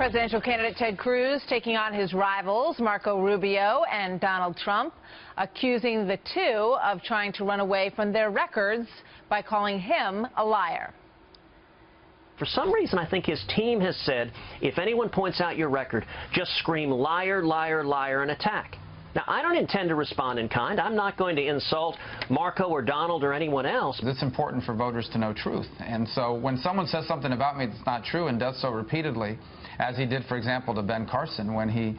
Presidential candidate Ted Cruz taking on his rivals Marco Rubio and Donald Trump, accusing the two of trying to run away from their records by calling him a liar. For some reason, I think his team has said, if anyone points out your record, just scream liar, liar, liar, and attack. Now, I don't intend to respond in kind. I'm not going to insult Marco or Donald or anyone else. It's important for voters to know truth. And so when someone says something about me that's not true and does so repeatedly, as he did, for example, to Ben Carson when he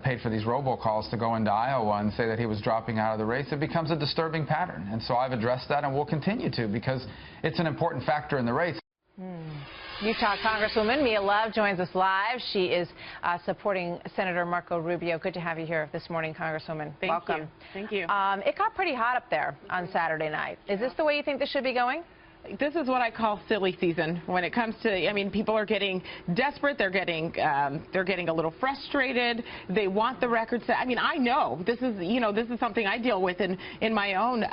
paid for these robocalls to go into Iowa and say that he was dropping out of the race, it becomes a disturbing pattern. And so I've addressed that and will continue to, because it's an important factor in the race. Utah Congresswoman Mia Love joins us live. She is supporting Senator Marco Rubio. Good to have you here this morning, Congresswoman. Welcome. Thank you. It got pretty hot up there on Saturday night. Is this the way you think this should be going? This is what I call silly season when it comes to, I mean, people are getting desperate. They're getting a little frustrated. They want the records. I mean, I know this is, this is something I deal with in my own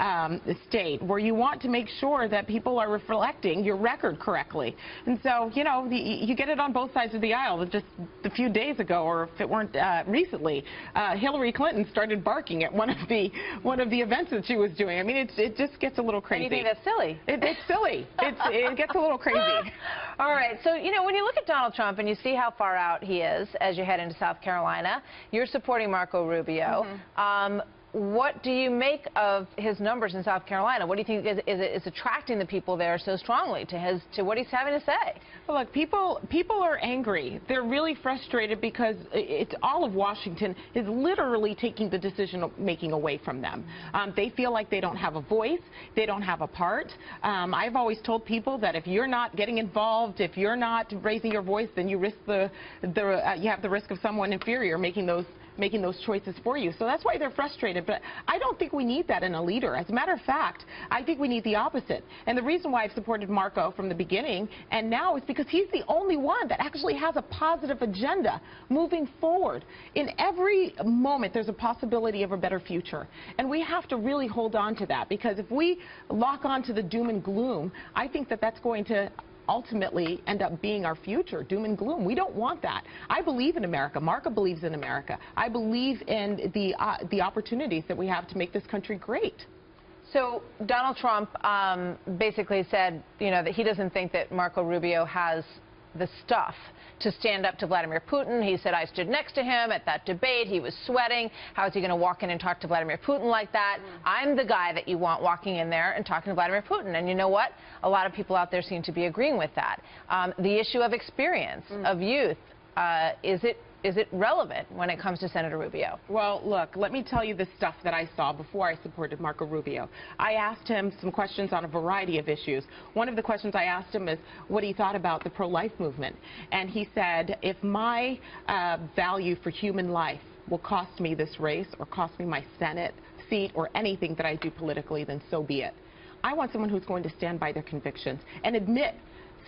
state, where you want to make sure that people are reflecting your record correctly. And so, you get it on both sides of the aisle. Just a few days ago, or if it weren't recently, Hillary Clinton started barking at one of the events that she was doing. I mean, it just gets a little crazy. And you think that's silly? It's silly. It gets a little crazy. All right. So, when you look at Donald Trump and you see how far out he is as you head into South Carolina, you're supporting Marco Rubio. What do you make of his numbers in South Carolina? What do you think is attracting the people there so strongly to what he's having to say? Well, look, people are angry. They're really frustrated because it's all of Washington is literally taking the decision-making away from them. They feel like they don't have a voice. They don't have a part. I've always told people that if you're not getting involved, if you're not raising your voice, then you risk you have the risk of someone inferior making those choices for you. So that's why they're frustrated. But I don't think we need that in a leader. As a matter of fact, I think we need the opposite. And the reason why I've supported Marco from the beginning and now is because he's the only one that actually has a positive agenda moving forward. In every moment, there's a possibility of a better future. And we have to really hold on to that, because if we lock on to the doom and gloom, I think that that's going to ultimately end up being our future, doom and gloom. We don't want that. I believe in America. Marco believes in America. I believe in the opportunities that we have to make this country great. So Donald Trump basically said, that he doesn't think that Marco Rubio has the stuff to stand up to Vladimir Putin. He said, I stood next to him at that debate. He was sweating. How is he going to walk in and talk to Vladimir Putin like that? I'm the guy that you want walking in there and talking to Vladimir Putin. And you know what? A lot of people out there seem to be agreeing with that. The issue of experience, of youth, is it relevant when it comes to Senator Rubio? Well, look, let me tell you the stuff that I saw before I supported Marco Rubio. I asked him some questions on a variety of issues. One of the questions I asked him is what he thought about the pro-life movement. And he said, if my value for human life will cost me this race or cost me my Senate seat or anything that I do politically, then so be it. I want someone who's going to stand by their convictions and admit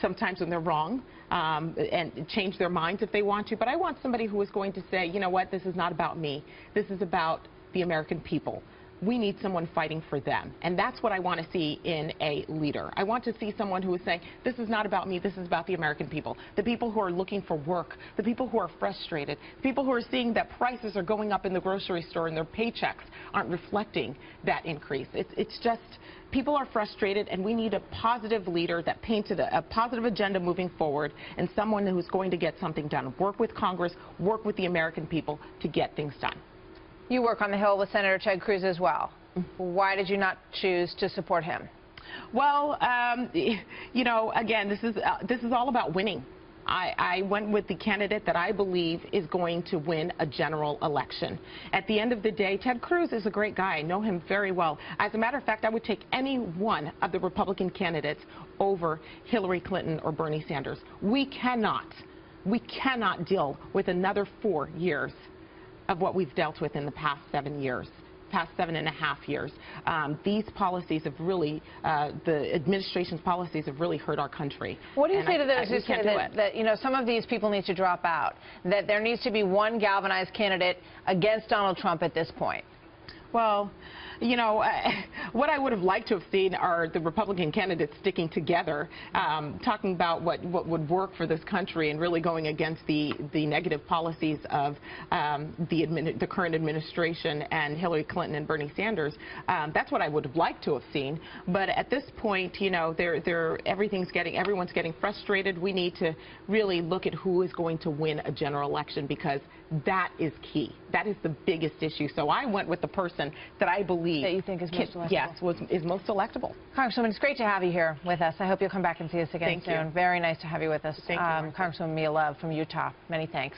sometimes when they're wrong, and change their minds if they want to. But I want somebody who is going to say, you know what, this is not about me. This is about the American people. We need someone fighting for them. And that's what I want to see in a leader. I want to see someone who is saying, this is not about me, this is about the American people. The people who are looking for work, the people who are frustrated, the people who are seeing that prices are going up in the grocery store and their paychecks aren't reflecting that increase. It's just, people are frustrated, and we need a positive leader that painted a positive agenda moving forward, and someone who's going to get something done. Work with Congress, work with the American people to get things done. You work on the Hill with Senator Ted Cruz as well. Why did you not choose to support him? Well, again, this is all about winning. I went with the candidate that I believe is going to win a general election. At the end of the day, Ted Cruz is a great guy. I know him very well. As a matter of fact, I would take any one of the Republican candidates over Hillary Clinton or Bernie Sanders. We cannot deal with another 4 years of what we've dealt with in the past 7 years. Past 7.5 years. These policies have really, the administration's policies have really hurt our country. What do you say to those who say that some of these people need to drop out, that there needs to be one galvanized candidate against Donald Trump at this point? Well, you know, what I would have liked to have seen are the Republican candidates sticking together, talking about what would work for this country and really going against the negative policies of the current administration and Hillary Clinton and Bernie Sanders. That's what I would have liked to have seen. But at this point, you know, everyone's getting frustrated. We need to really look at who is going to win a general election, because that is key. That is the biggest issue. So I went with the person that I believe that you think is most electable. Yes, is most electable. Congresswoman, it's great to have you here with us. I hope you'll come back and see us again soon. Thank you. Very nice to have you with us. Thank you. Congresswoman Mia Love from Utah. Many thanks.